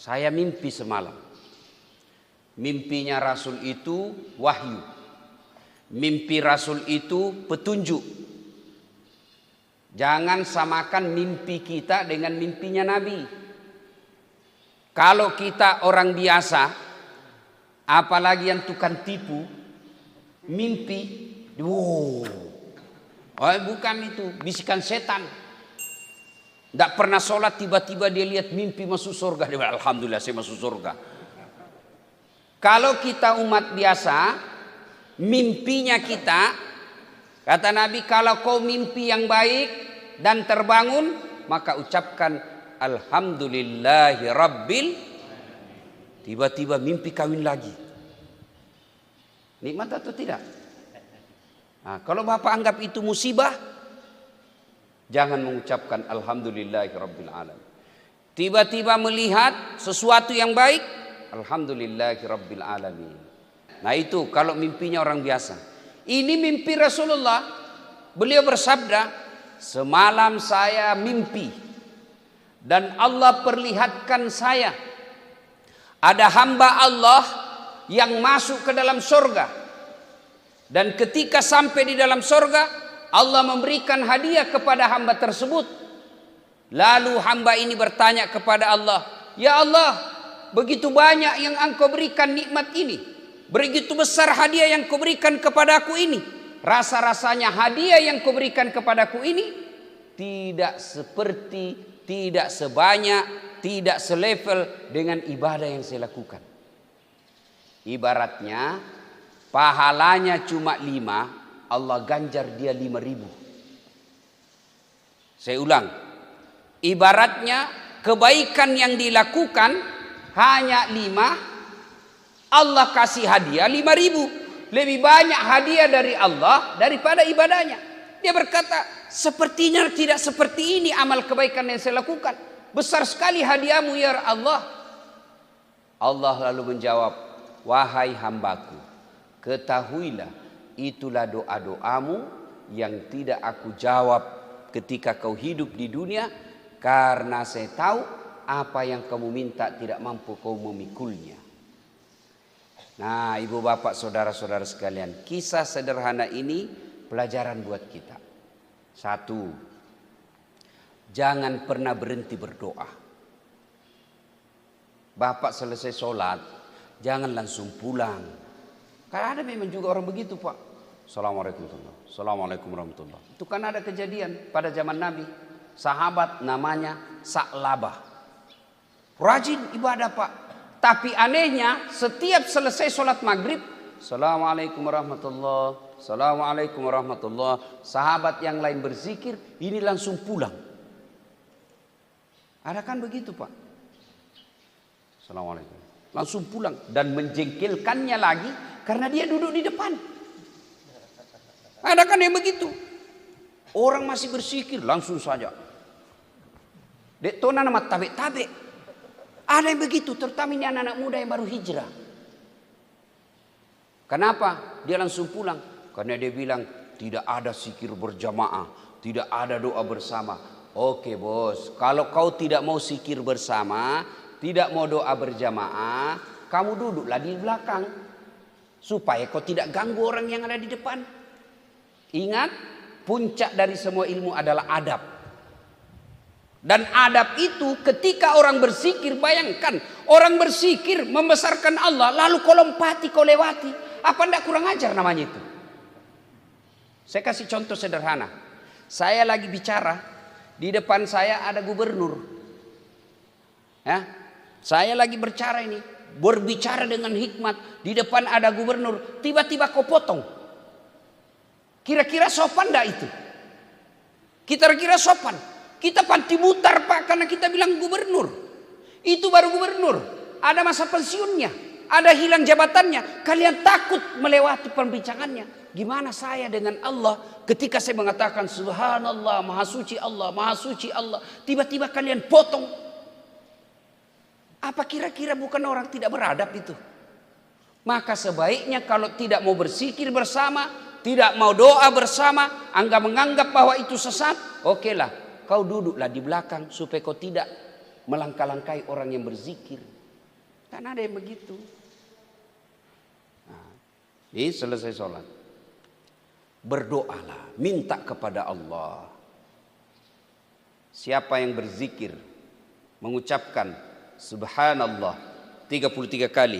Saya mimpi semalam. Mimpinya Rasul itu wahyu. Mimpi Rasul itu petunjuk. Jangan samakan mimpi kita dengan mimpinya Nabi. Kalau kita orang biasa, apalagi yang tukang tipu, mimpi, bukan itu, bisikan setan. Tidak pernah sholat, tiba-tiba dia lihat mimpi masuk surga. Dia bilang, alhamdulillah saya masuk surga. Kalau kita umat biasa, mimpinya kita, kata Nabi, kalau kau mimpi yang baik dan terbangun, maka ucapkan alhamdulillahi rabbil. Tiba-tiba mimpi kawin lagi. Nikmat atau tidak? Nah, kalau Bapak anggap itu musibah, jangan mengucapkan alhamdulillahi rabbil alamin. Tiba-tiba melihat sesuatu yang baik, alhamdulillahi rabbil alamin. Nah itu kalau mimpinya orang biasa. Ini mimpi Rasulullah. Beliau bersabda, semalam saya mimpi dan Allah perlihatkan saya ada hamba Allah yang masuk ke dalam surga. Dan ketika sampai di dalam surga, Allah memberikan hadiah kepada hamba tersebut. Lalu hamba ini bertanya kepada Allah, ya Allah, begitu banyak yang engkau berikan nikmat ini, begitu besar hadiah yang kau berikan kepadaku ini. Rasa-rasanya hadiah yang kau berikan kepadaku ini tidak seperti, tidak sebanyak, tidak selevel dengan ibadah yang saya lakukan. Ibaratnya pahalanya cuma 5, Allah ganjar dia 5.000. Saya ulang. Ibaratnya kebaikan yang dilakukan hanya 5, Allah kasih hadiah 5.000. Lebih banyak hadiah dari Allah daripada ibadahnya. Dia berkata, sepertinya tidak seperti ini amal kebaikan yang saya lakukan. Besar sekali hadiahmu ya Allah. Allah lalu menjawab, wahai hambaku, ketahuilah itulah doa-doamu yang tidak aku jawab ketika kau hidup di dunia, karena saya tahu apa yang kamu minta tidak mampu kau memikulnya. Nah, ibu bapak saudara-saudara sekalian, kisah sederhana ini pelajaran buat kita. 1, jangan pernah berhenti berdoa. Bapak selesai sholat, jangan langsung pulang. Karena ada memang juga orang begitu, Pak. Assalamualaikum warahmatullahi wabarakatuh. Assalamualaikum warahmatullahi wabarakatuh. Itu kan ada kejadian pada zaman Nabi. Sahabat namanya Sa'labah. Rajin ibadah, Pak. Tapi anehnya setiap selesai sholat maghrib, Assalamualaikum warahmatullahi wabarakatuh. Assalamualaikum warahmatullahi wabarakatuh. Sahabat yang lain berzikir, ini langsung pulang. Ada kan begitu, Pak? Assalamualaikum. Langsung pulang dan menjengkelkannya lagi karena dia duduk di depan. Ada kan yang begitu? Orang masih berzikir langsung saja. Dek tona nama tabe-tabe. Ada yang begitu, terutama ini anak-anak muda yang baru hijrah. Kenapa? Dia langsung pulang. Karena dia bilang tidak ada zikir berjamaah, tidak ada doa bersama. Oke bos, kalau kau tidak mau zikir bersama, tidak mau doa berjamaah, kamu duduklah di belakang. Supaya kau tidak ganggu orang yang ada di depan. Ingat, puncak dari semua ilmu adalah adab. Dan adab itu ketika orang berzikir, bayangkan orang berzikir membesarkan Allah, lalu kau lompati, kau lewati. Apa tidak kurang ajar namanya itu? Saya kasih contoh sederhana. Saya lagi bicara, di depan saya ada gubernur. Ya, saya lagi berbicara ini, berbicara dengan hikmat. Di depan ada gubernur, tiba-tiba kau potong. Kira-kira sopan enggak itu? Kira-kira sopan. Kita panti mutar, Pak, karena kita bilang gubernur. Itu baru gubernur. Ada masa pensiunnya, ada hilang jabatannya. Kalian takut melewati perbincangannya. Gimana saya dengan Allah ketika saya mengatakan subhanallah, maha suci Allah, maha suci Allah. Tiba-tiba kalian potong. Apa kira-kira bukan orang tidak beradab itu? Maka sebaiknya kalau tidak mau berzikir bersama, tidak mau doa bersama, menganggap bahwa itu sesat, okelah, kau duduklah di belakang supaya kau tidak melangkah-langkahi orang yang berzikir. Kan ada yang begitu. Nah, ini selesai sholat, berdoalah, minta kepada Allah. Siapa yang berzikir, mengucapkan subhanallah 33 kali,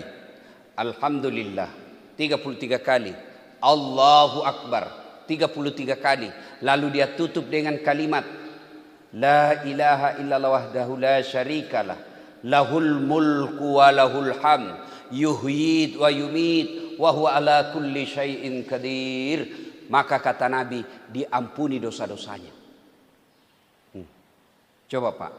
alhamdulillah 33 kali, Allahu akbar 33 kali, lalu dia tutup dengan kalimat la ilaha illallah wahdahu la syarikalah, lahul mulku wa lahul hamd, yuhyid wa yumit wa huwa ala kulli syai'in qadir. Maka kata Nabi, diampuni dosa-dosanya. Coba Pak,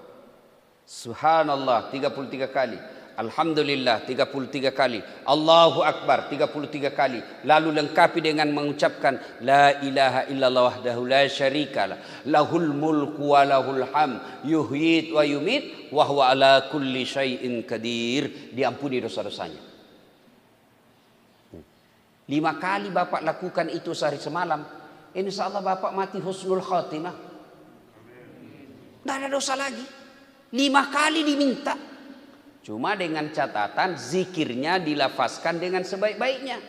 subhanallah 33 kali, alhamdulillah 33 kali, Allahu akbar 33 kali, lalu lengkapi dengan mengucapkan la ilaha illallah wahdahu la syarikalah, lahul mulku wa lahul hamd, yuhyid wa yumit wa huwa ala kulli syai'in qadir. Diampuni dosa-dosanya. 5 kali Bapak lakukan itu sehari semalam, insyaallah Bapak mati husnul khatimah. Tidak ada dosa lagi. 5 kali diminta. Cuma dengan catatan zikirnya dilafazkan dengan sebaik-baiknya.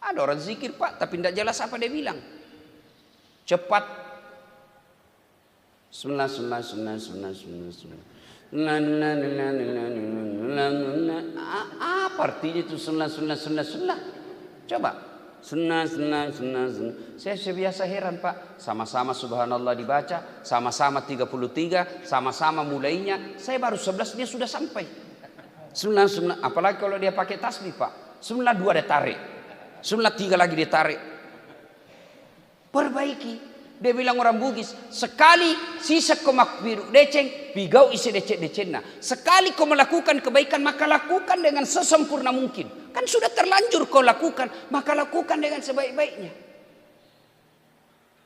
Ada orang zikir Pak, tapi tidak jelas apa dia bilang. Cepat. Apa artinya itu sunnah? Coba. Sunnah. Saya biasa heran Pak. Sama-sama subhanallah dibaca, sama-sama 33, sama-sama mulainya. Saya baru 11 dia sudah sampai. Sunnah. Apalagi kalau dia pakai tasbih Pak. Sunnah 2 dia tarik. Sunnah 3 lagi dia tarik. Perbaiki. Dia bilang orang Bugis, sekali sisa kau makbiru deceng, pigau isi decek-decekna. Sekali kau melakukan kebaikan, maka lakukan dengan sesempurna mungkin. Kan sudah terlanjur kau lakukan, maka lakukan dengan sebaik-baiknya.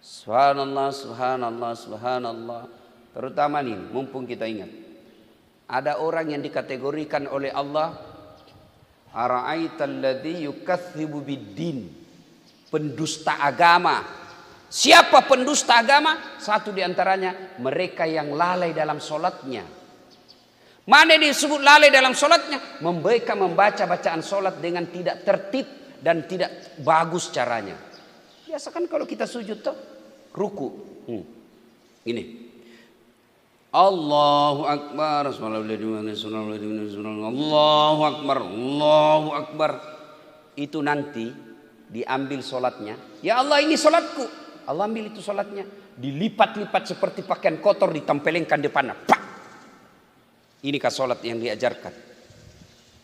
Subhanallah, subhanallah, subhanallah. Terutama nih, mumpung kita ingat. Ada orang yang dikategorikan oleh Allah, ara'aital ladzi yukadzibu biddin, pendusta agama. Siapa pendusta agama? Satu diantaranya mereka yang lalai dalam sholatnya. Mana disebut lalai dalam sholatnya? Mereka membaca bacaan sholat dengan tidak tertib dan tidak bagus caranya. Biasa kan kalau kita sujud tuh ruku. Ini. Allahu Akbar. Allahu Akbar. Allahu Akbar. Itu nanti diambil sholatnya. Ya Allah, ini sholatku. Allah ambil itu sholatnya, dilipat-lipat seperti pakaian kotor, ditempelengkan depannya. Pak! Inikah sholat yang diajarkan?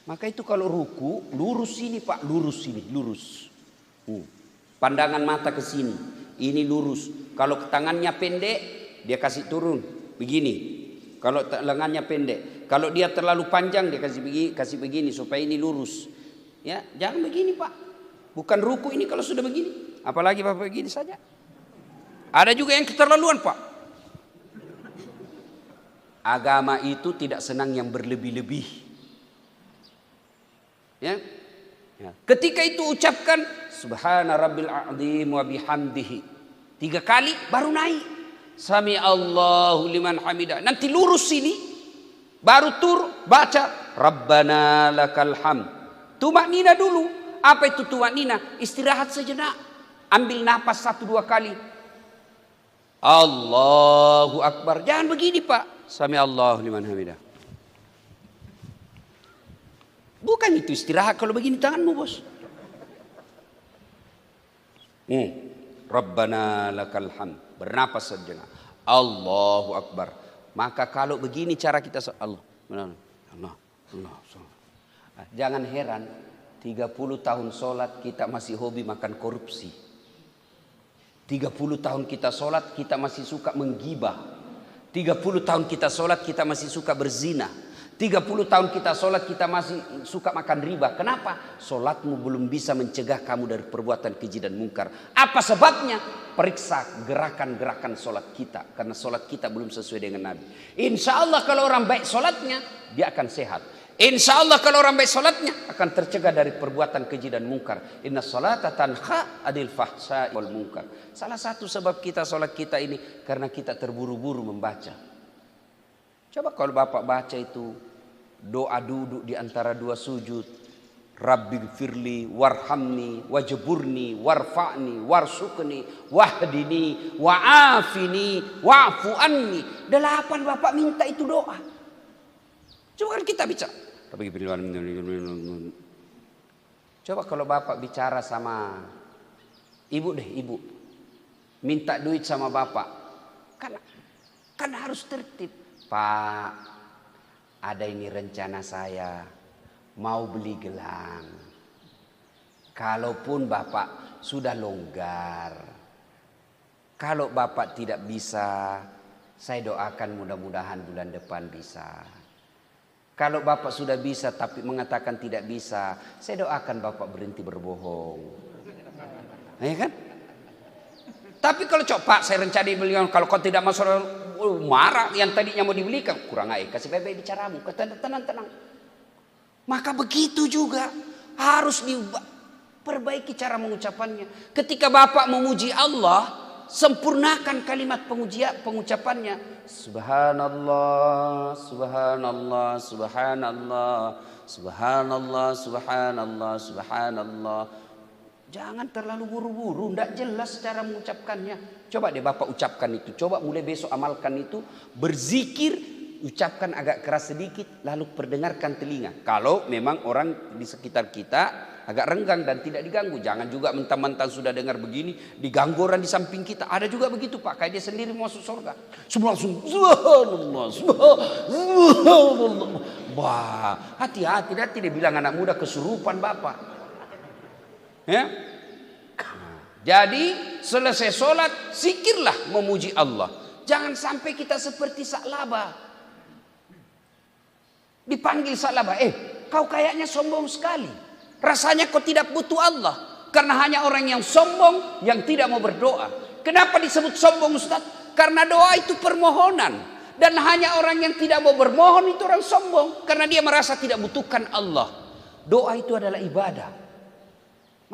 Maka itu kalau ruku, lurus sini Pak, lurus sini, lurus. Pandangan mata ke sini, ini lurus. Kalau tangannya pendek, dia kasih turun, begini. Kalau lengannya pendek, kalau dia terlalu panjang, dia kasih begini supaya ini lurus. Ya, jangan begini Pak. Bukan ruku ini kalau sudah begini. Apalagi Bapak begini saja. Ada juga yang keterlaluan Pak. Agama itu tidak senang yang berlebih-lebih. Ya. Ketika itu ucapkan subhana rabbil azim wa bihamdihi 3 kali baru naik. Sami Allahu liman hamidah. Nanti lurus sini baru baca rabbana lakal hamd. Tumaknina dulu. Apa itu tumaknina? Istirahat sejenak. Ambil napas 1-2 kali. Allahu Akbar. Jangan begini Pak. Sami Allahu liman hamidah. Bukan itu istirahat kalau begini tanganmu bos. Rabbana lakal hamd. Bernapas sejenak. Allahu Akbar. Maka kalau begini cara kita Allah. Jangan heran 30 tahun sholat kita masih hobi makan korupsi. 30 tahun kita sholat, kita masih suka menggibah. 30 tahun kita sholat, kita masih suka berzina. 30 tahun kita sholat, kita masih suka makan riba. Kenapa? Sholatmu belum bisa mencegah kamu dari perbuatan keji dan mungkar. Apa sebabnya? Periksa gerakan-gerakan sholat kita. Karena sholat kita belum sesuai dengan Nabi. Insya Allah kalau orang baik sholatnya, dia akan sehat. Insya Allah kalau orang baik sholatnya akan tercegah dari perbuatan keji dan mungkar. Inna sholata tanha adil fahsya wal mungkar. Salah satu sebab kita sholat kita ini karena kita terburu-buru membaca. Coba kalau Bapak baca itu doa duduk di antara dua sujud. Rabbighfirli warhamni wajburni warfa'ni warsukni wahdini wa'afini wa'fu anni. 8 Bapak minta itu doa. Coba kan kita bicara. Coba kalau Bapak bicara sama ibu deh, ibu. Minta duit sama Bapak. Kan harus tertib. Pak, ada ini rencana saya. Mau beli gelang. Kalaupun Bapak sudah longgar. Kalau Bapak tidak bisa, saya doakan mudah-mudahan bulan depan bisa. Kalau Bapak sudah bisa tapi mengatakan tidak bisa, saya doakan Bapak berhenti berbohong. Ya kan? Tapi kalau Pak saya rencana beliau, kalau kau tidak masuk marah yang tadinya mau dibelikan, kurang aja kasih baik-baik bicaramu, tenang. Maka begitu juga harus diperbaiki cara mengucapannya. Ketika Bapak memuji Allah, sempurnakan kalimat pengucapannya. Subhanallah, subhanallah, subhanallah, subhanallah, subhanallah, subhanallah. Jangan terlalu buru-buru, tidak jelas cara mengucapkannya. Coba deh Bapak ucapkan itu. Coba mulai besok amalkan itu. Berzikir. Ucapkan agak keras sedikit, lalu perdengarkan telinga. Kalau memang orang di sekitar kita agak renggang dan tidak diganggu. Jangan juga mentang-mentang sudah dengar begini, diganggu orang di samping kita. Ada juga begitu Pak, kayak dia sendiri mau masuk surga. Semua langsung, subhanallah, subhanallah. Wah, hati-hati, dia bilang anak muda kesurupan Bapak. Ya? Jadi selesai sholat, zikirlah memuji Allah. Jangan sampai kita seperti Sa'labah. Dipanggil Sa'labah, kau kayaknya sombong sekali. Rasanya kau tidak butuh Allah. Karena hanya orang yang sombong yang tidak mau berdoa. Kenapa disebut sombong Ustaz? Karena doa itu permohonan. Dan hanya orang yang tidak mau bermohon itu orang sombong. Karena dia merasa tidak butuhkan Allah. Doa itu adalah ibadah.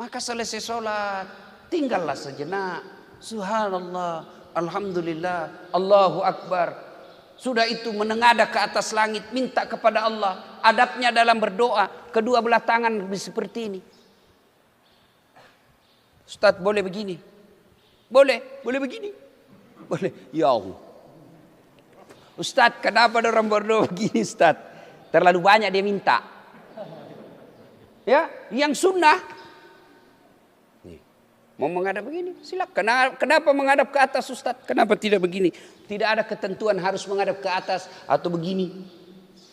Maka selesai sholat, tinggallah sejenak. Subhanallah, alhamdulillah, Allahu Akbar. Sudah itu menengadah ke atas langit, minta kepada Allah. Adabnya dalam berdoa, kedua belah tangan seperti ini. Ustaz boleh begini? Boleh begini? Boleh. Ya Allah. Ustaz kenapa orang berdoa begini Ustaz? Terlalu banyak dia minta. Ya, yang sunnah. Mau menghadap begini, silakan. Kenapa menghadap ke atas Ustaz? Kenapa tidak begini? Tidak ada ketentuan harus menghadap ke atas atau begini.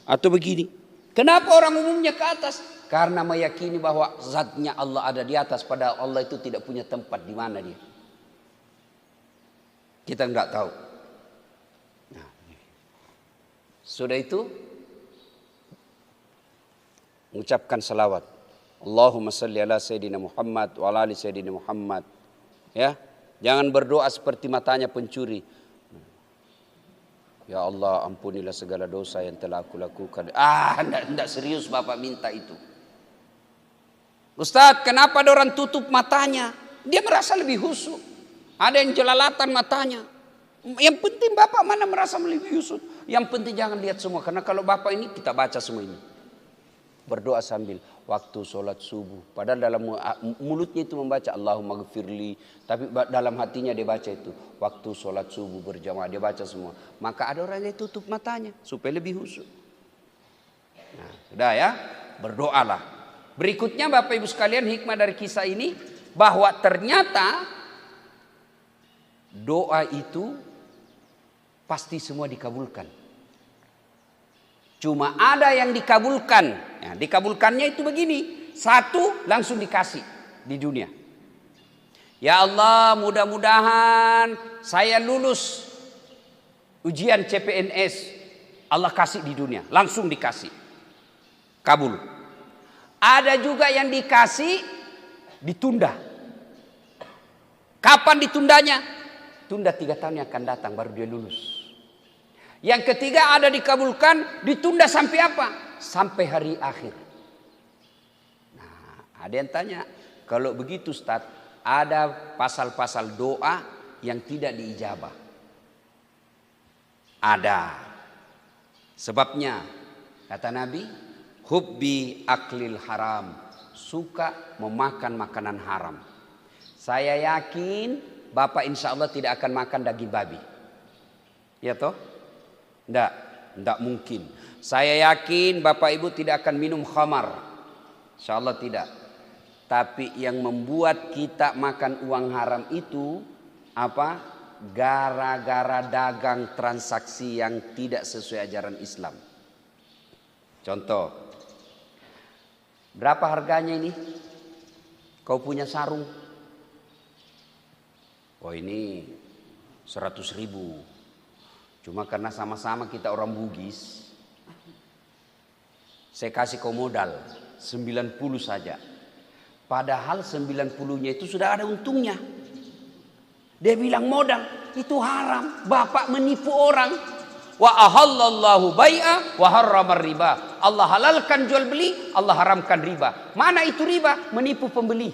Atau begini. Kenapa orang umumnya ke atas? Karena meyakini bahwa zatnya Allah ada di atas. Padahal Allah itu tidak punya tempat di mana dia. Kita enggak tahu. Nah, sudah itu, mengucapkan salawat. Allahumma salli ala Sayyidina Muhammad wa ala ali Sayyidina Muhammad. Ya, jangan berdoa seperti matanya pencuri. Ya Allah, ampunilah segala dosa yang telah aku lakukan. Enggak serius Bapak minta itu. Ustaz, kenapa ada orang tutup matanya? Dia merasa lebih khusyuk. Ada yang jelalatan matanya. Yang penting Bapak mana merasa lebih khusyuk. Yang penting jangan lihat semua. Karena kalau Bapak ini kita baca semua ini. Berdoa sambil waktu sholat subuh. Padahal dalam mulutnya itu membaca Allahumma gfirli. Tapi dalam hatinya dia baca itu. Waktu sholat subuh berjamaah dia baca semua. Maka ada orang yang tutup matanya. Supaya lebih khusyuk. Nah, sudah ya. Berdoalah. Berikutnya Bapak Ibu sekalian hikmah dari kisah ini. Bahwa ternyata doa itu pasti semua dikabulkan. Cuma ada yang dikabulkan. Ya, dikabulkannya itu begini. Satu langsung dikasih di dunia. Ya Allah, mudah-mudahan saya lulus ujian CPNS. Allah kasih di dunia. Langsung dikasih. Kabul. Ada juga yang dikasih ditunda. Kapan ditundanya? Tunda 3 tahun yang akan datang baru dia lulus. Yang ketiga ada dikabulkan, ditunda sampai apa? Sampai hari akhir. Nah, ada yang tanya, kalau begitu Ustaz, ada pasal-pasal doa yang tidak diijabah. Ada. Sebabnya kata Nabi, hubbi aklil haram, suka memakan makanan haram. Saya yakin Bapak insya Allah tidak akan makan daging babi. Ya toh? Enggak mungkin. Saya yakin Bapak Ibu tidak akan minum khamar. Insya Allah tidak. Tapi yang membuat kita makan uang haram itu apa? Gara-gara dagang transaksi yang tidak sesuai ajaran Islam. Contoh, berapa harganya ini? Kau punya sarung? Oh ini 100.000. Cuma karena sama-sama kita orang Bugis, saya kasih kau modal 90 saja. Padahal 90-nya itu sudah ada untungnya. Dia bilang modal itu haram. Bapak menipu orang. Wa ahallallahu bai'a wa harramar riba. Allah halalkan jual beli, Allah haramkan riba. Mana itu riba? Menipu pembeli.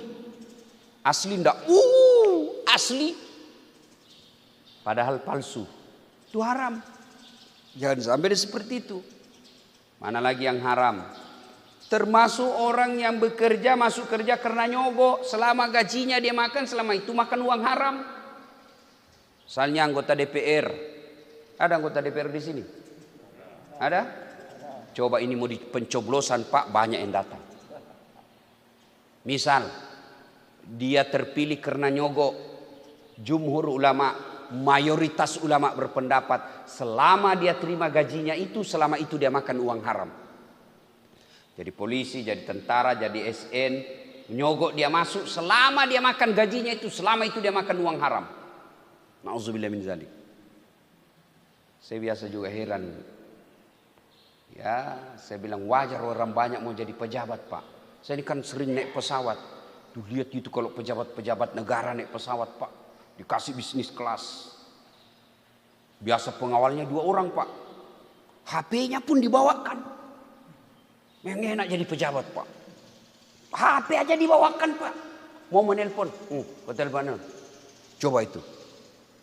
Asli enggak? Asli. Padahal palsu. Itu haram. Jangan sampai seperti itu. Mana lagi yang haram? Termasuk orang yang bekerja, masuk kerja karena nyogok. Selama gajinya dia makan, selama itu makan uang haram. Misalnya anggota DPR. Ada anggota DPR di sini? Ada? Coba ini mau di pencoblosan Pak, banyak yang datang. Misal, dia terpilih karena nyogok. Jumhur ulama, mayoritas ulama berpendapat selama dia terima gajinya itu, selama itu dia makan uang haram. Jadi polisi, jadi tentara, jadi SN, nyogok dia masuk, selama dia makan gajinya itu, selama itu dia makan uang haram. Na'udzubillah min dzalik. Saya biasa juga heran. Ya, saya bilang wajar orang banyak mau jadi pejabat Pak. Saya ini kan sering naik pesawat. Tuh lihat itu kalau pejabat-pejabat negara naik pesawat Pak. Dikasih bisnis kelas. Biasa pengawalnya 2 orang Pak. HP-nya pun dibawakan. Yang enak jadi pejabat Pak. HP aja dibawakan Pak. Mau menelpon. Telepon. Coba itu.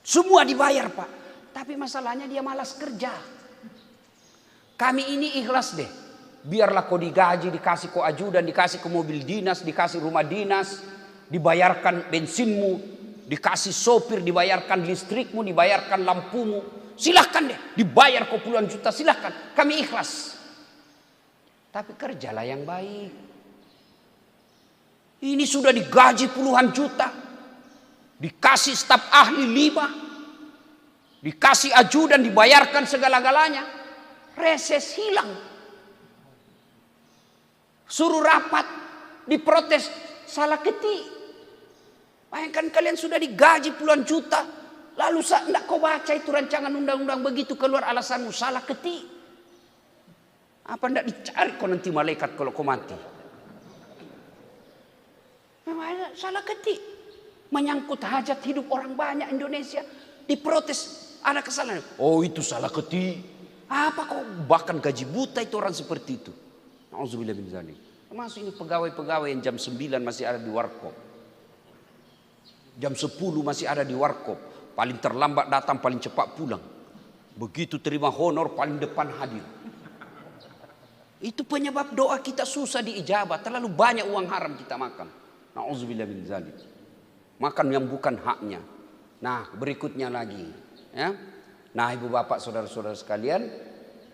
Semua dibayar Pak. Tapi masalahnya dia malas kerja. Kami ini ikhlas deh. Biarlah kau digaji, dikasih kau ajudan, dikasih ke mobil dinas, dikasih rumah dinas, dibayarkan bensinmu, dikasih sopir, dibayarkan listrikmu, dibayarkan lampumu. Silahkan deh, dibayar kau puluhan juta, silahkan. Kami ikhlas. Tapi kerjalah yang baik. Ini sudah digaji puluhan juta. Dikasih staf ahli 5. Dikasih ajudan, dibayarkan segala-galanya. Reses hilang. Suruh rapat, diprotes, salah ketik. Bayangkan kalian sudah digaji puluhan juta. Lalu tidak kau baca itu rancangan undang-undang begitu keluar alasanmu salah ketik. Apa tidak dicari kau nanti malaikat kalau kau mati? Salah ketik. Menyangkut hajat hidup orang banyak Indonesia. Diprotes, ada kesalahan. Oh itu salah ketik. Apa kau bahkan gaji buta itu orang seperti itu. Na'udzubillah min dzalik. Termasuk ini pegawai-pegawai yang jam 9 masih ada di warkop. Jam 10 masih ada di warkop. Paling terlambat datang, paling cepat pulang. Begitu terima honor paling depan hadir. Itu penyebab doa kita susah diijabah. Terlalu banyak uang haram kita makan. Na'udzubillah min dzalik. Makan yang bukan haknya. Nah berikutnya lagi. Ya. Nah ibu bapak saudara-saudara sekalian.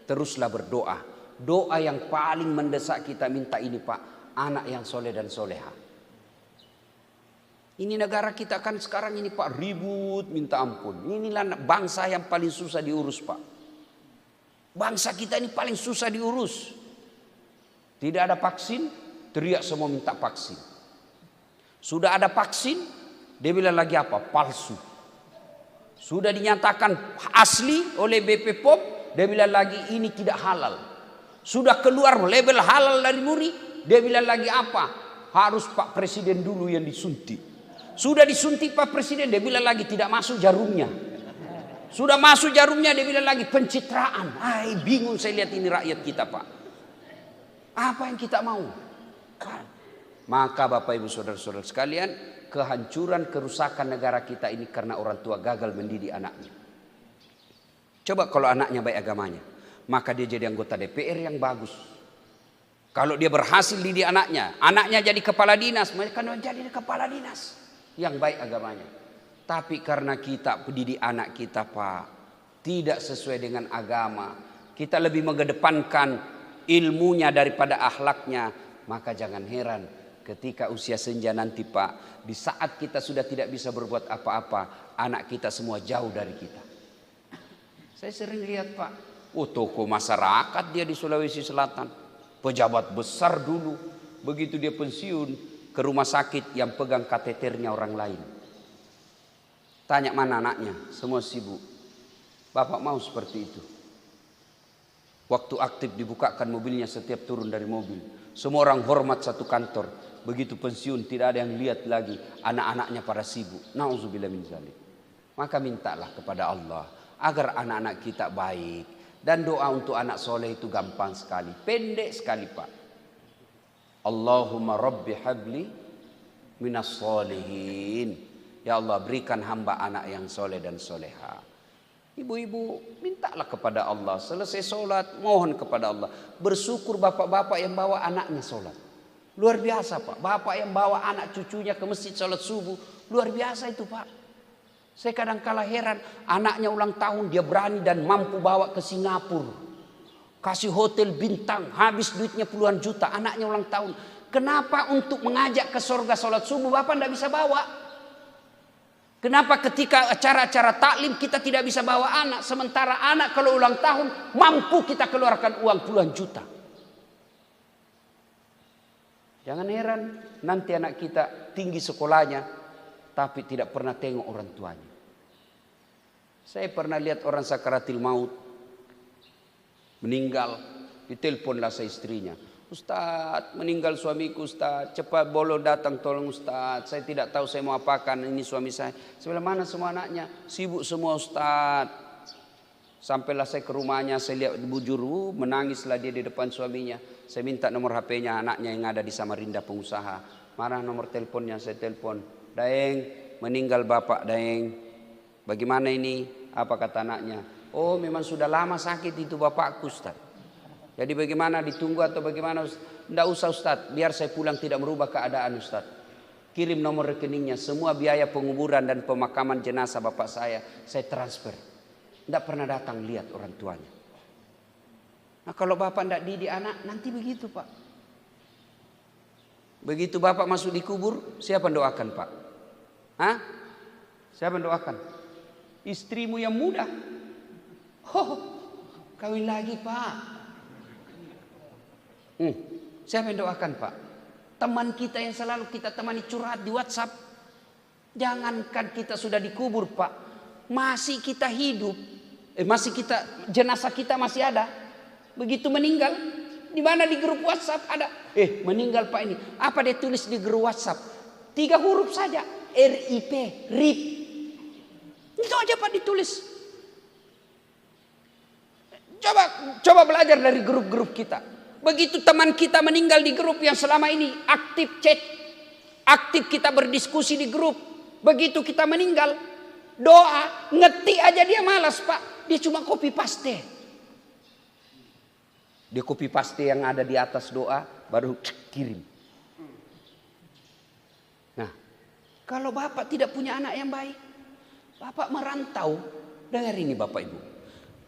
Teruslah berdoa. Doa yang paling mendesak kita minta ini Pak. Anak yang soleh dan soleha. Ini negara kita kan sekarang ini Pak ribut minta ampun. Inilah bangsa yang paling susah diurus Pak. Bangsa kita ini paling susah diurus. Tidak ada vaksin, teriak semua minta vaksin. Sudah ada vaksin, dia bilang lagi apa? Palsu. Sudah dinyatakan asli oleh BP POM, dia bilang lagi ini tidak halal. Sudah keluar label halal dari MURI, dia bilang lagi apa? Harus Pak Presiden dulu yang disuntik. Sudah disuntik Pak Presiden, dia bilang lagi tidak masuk jarumnya. Sudah masuk jarumnya, dia bilang lagi pencitraan. Bingung saya lihat ini rakyat kita Pak. Apa yang kita mau? Maka Bapak Ibu Saudara-saudara sekalian, kehancuran kerusakan negara kita ini karena orang tua gagal mendidik anaknya. Coba kalau anaknya baik agamanya. maka dia jadi anggota DPR yang bagus. Kalau dia berhasil didik anaknya jadi kepala dinas, mereka jadi kepala dinas yang baik agamanya. Tapi karena kita pendidik anak kita, Pak, tidak sesuai dengan agama, kita lebih mengedepankan ilmunya daripada akhlaknya, maka jangan heran ketika usia senja nanti, Pak, di saat kita sudah tidak bisa berbuat apa-apa, anak kita semua jauh dari kita. Saya sering lihat, Pak, tokoh masyarakat dia di Sulawesi Selatan. Pejabat besar dulu, begitu dia pensiun ke rumah sakit yang pegang kateternya orang lain. Tanya mana anaknya, semua sibuk. Bapak mau seperti itu. Waktu aktif dibukakan mobilnya setiap turun dari mobil. Semua orang hormat satu kantor. Begitu pensiun tidak ada yang lihat lagi, anak-anaknya pada sibuk. Nauzubillah min zalik. Maka mintalah kepada Allah agar anak-anak kita baik. Dan doa untuk anak soleh itu gampang sekali. Pendek sekali, Pak. Allahumma rabbi habli minas solihin. Ya Allah, berikan hamba anak yang soleh dan soleha. Ibu-ibu, mintalah kepada Allah. Selesai solat, mohon kepada Allah. Bersyukur bapak-bapak yang bawa anaknya solat. Luar biasa, Pak. Bapak yang bawa anak cucunya ke masjid solat subuh. Luar biasa itu, Pak. Saya kadang kala heran, anaknya ulang tahun dia berani dan mampu bawa ke Singapura. Kasih hotel bintang, habis duitnya puluhan juta, anaknya ulang tahun. Kenapa untuk mengajak ke surga sholat subuh Bapak tidak bisa bawa? Kenapa ketika acara-acara taklim kita tidak bisa bawa anak, sementara anak kalau ulang tahun mampu kita keluarkan uang puluhan juta? Jangan heran nanti anak kita tinggi sekolahnya, tapi tidak pernah tengok orang tuanya. Saya pernah lihat orang sakaratil maut, meninggal, ditelepon saya istrinya. Ustaz, meninggal suamiku Ustaz, cepat bolo datang tolong Ustaz. Saya tidak tahu saya mau apakan, ini suami saya. Sebelah mana semua anaknya? Sibuk semua Ustaz. Sampailah saya ke rumahnya, saya lihat bujur, menangislah dia di depan suaminya. Saya minta nomor HP-nya anaknya yang ada di Samarinda pengusaha. Mana nomor teleponnya? Saya telepon. Daeng, meninggal bapak Daeng. Bagaimana ini? Apa kata anaknya? Oh, memang sudah lama sakit itu bapakku Ustaz. Jadi bagaimana, ditunggu atau bagaimana? Tidak usah Ustaz, biar saya pulang tidak merubah keadaan Ustaz. Kirim nomor rekeningnya, semua biaya penguburan dan pemakaman jenazah bapak saya transfer. Tidak pernah datang lihat orang tuanya. Nah kalau bapak tidak didik anak, nanti begitu Pak. Begitu bapak masuk di kubur, siapa yang doakan Pak? Hah? Siapa yang doakan? Istrimu yang muda. Kawin lagi Pak. Siapa yang doakan Pak? Teman kita yang selalu kita temani curhat di WhatsApp. Jangankan kita sudah dikubur Pak, masih kita hidup, masih kita jenazah kita masih ada. Begitu meninggal, di mana di grup WhatsApp ada, meninggal Pak ini. Apa dia tulis di grup WhatsApp? 3 huruf saja, RIP, RIP. Itu aja Pak ditulis. Coba belajar dari grup-grup kita. Begitu teman kita meninggal di grup yang selama ini aktif chat, aktif kita berdiskusi di grup. Begitu kita meninggal, doa, ngetik aja dia malas Pak. Dia cuma copy paste. Dia copy paste yang ada di atas doa, baru kirim. Nah, kalau Bapak tidak punya anak yang baik, Bapak merantau. Dengar ini Bapak Ibu.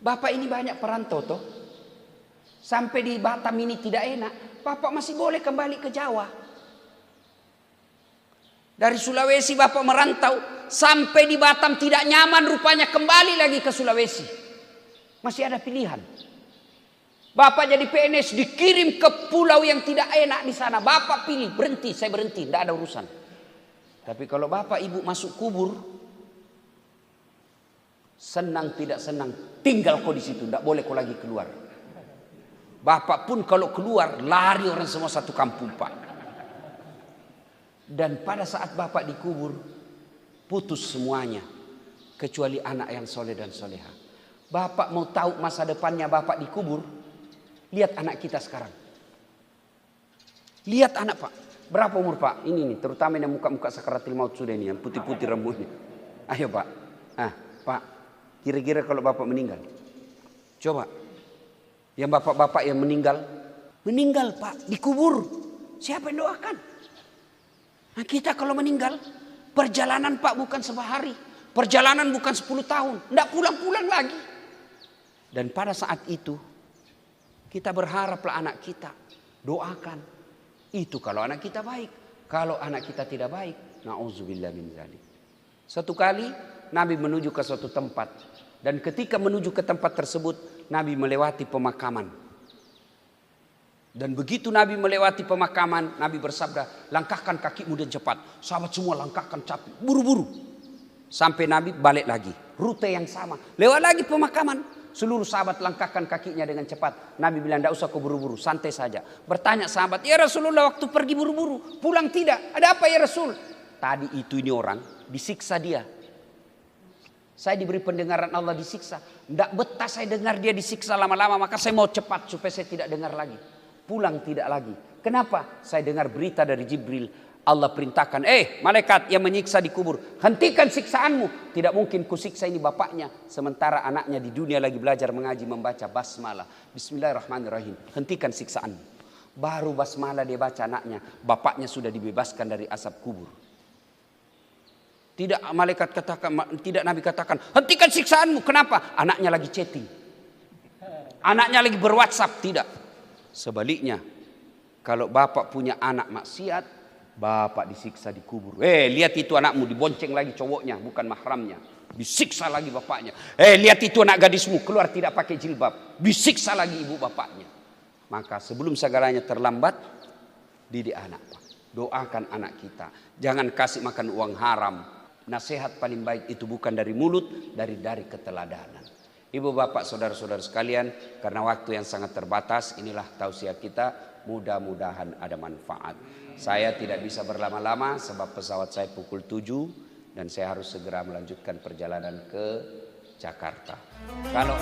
Bapak ini banyak perantau toh. Sampai di Batam ini tidak enak, Bapak masih boleh kembali ke Jawa. Dari Sulawesi Bapak merantau, sampai di Batam tidak nyaman rupanya, kembali lagi ke Sulawesi. Masih ada pilihan. Bapak jadi PNS dikirim ke pulau yang tidak enak di sana. Bapak pilih, berhenti, saya berhenti, tidak ada urusan. Tapi kalau Bapak Ibu masuk kubur, senang tidak senang, tinggal kau di situ, tidak boleh kau lagi keluar. Bapak pun kalau keluar, lari orang semua satu kampung Pak. Dan pada saat Bapak dikubur, putus semuanya, kecuali anak yang soleh dan soleha. Bapak mau tahu masa depannya Bapak dikubur? Lihat anak kita sekarang. Lihat anak Pak. Berapa umur Pak? Ini nih, terutama yang muka-muka sakaratil maut sudah ini, yang putih-putih rambutnya. Ayo Pak. Pak, kira-kira kalau Bapak meninggal, coba Yang bapak-bapak yang meninggal. Meninggal Pak, dikubur. Siapa yang doakan? Nah kita kalau meninggal, perjalanan Pak bukan sehari. Perjalanan bukan 10 tahun. Tidak pulang-pulang lagi. Dan pada saat itu, kita berharaplah anak kita. Doakan. Itu kalau anak kita baik. Kalau anak kita tidak baik, na'udzubillah min dzalik. Satu kali, Nabi menuju ke suatu tempat. Dan ketika menuju ke tempat tersebut, Nabi melewati pemakaman. Dan begitu Nabi melewati pemakaman, Nabi bersabda, langkahkan kakimu dan cepat. Sahabat semua langkahkan capi, buru-buru. Sampai Nabi balik lagi, rute yang sama. Lewat lagi pemakaman, seluruh sahabat langkahkan kakinya dengan cepat. Nabi bilang, tidak usah kau buru-buru, santai saja. Bertanya sahabat, ya Rasulullah waktu pergi buru-buru, pulang tidak. Ada apa ya Rasul? Tadi itu ini orang, disiksa dia. Saya diberi pendengaran Allah disiksa. Tidak betah saya dengar dia disiksa lama-lama, maka saya mau cepat supaya saya tidak dengar lagi. Pulang tidak lagi. Kenapa? Saya dengar berita dari Jibril. Allah perintahkan, malaikat yang menyiksa di kubur, hentikan siksaanmu. Tidak mungkin kusiksa ini bapaknya. Sementara anaknya di dunia lagi belajar mengaji, membaca basmalah. Bismillahirrahmanirrahim. Hentikan siksaanmu. Baru basmalah dia baca anaknya. Bapaknya sudah dibebaskan dari asap kubur. Tidak malaikat katakan, tidak Nabi katakan, hentikan siksaanmu. Kenapa? Anaknya lagi chatting. Anaknya lagi berWhatsApp. Tidak. Sebaliknya, kalau bapak punya anak maksiat, bapak disiksa di kubur. Lihat itu anakmu dibonceng lagi cowoknya, bukan mahramnya. Disiksa lagi bapaknya. Lihat itu anak gadismu keluar tidak pakai jilbab. Disiksa lagi ibu bapaknya. Maka sebelum segalanya terlambat, didik anak. Doakan anak kita. Jangan kasih makan uang haram. Nasihat paling baik itu bukan dari mulut, dari keteladanan. Ibu bapak saudara-saudara sekalian, karena waktu yang sangat terbatas, inilah tausiah kita, mudah-mudahan ada manfaat. Saya tidak bisa berlama-lama sebab pesawat saya pukul 7 dan saya harus segera melanjutkan perjalanan ke Jakarta. Kalau